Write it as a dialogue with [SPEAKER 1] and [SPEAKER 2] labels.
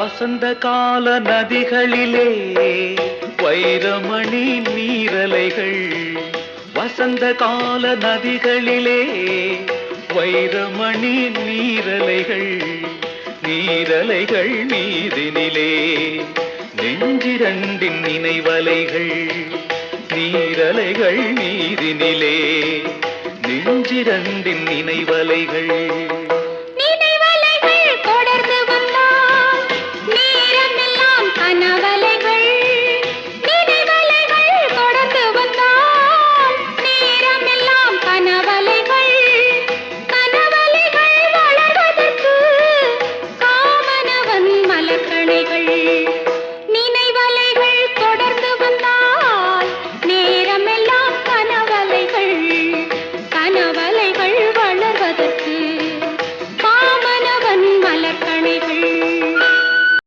[SPEAKER 1] வசந்த கால நதிகளிலே வைரமணி நீரலைகள். வசந்த கால நதிகளிலே வைரமணி நீரலைகள். நீரலைகள் மீதினிலே நெஞ்சிரண்டின் நினைவலைகள். நீரலைகள் மீதினிலே நெஞ்சிரண்டின் நினைவலைகள்.
[SPEAKER 2] மலர்கணைகள்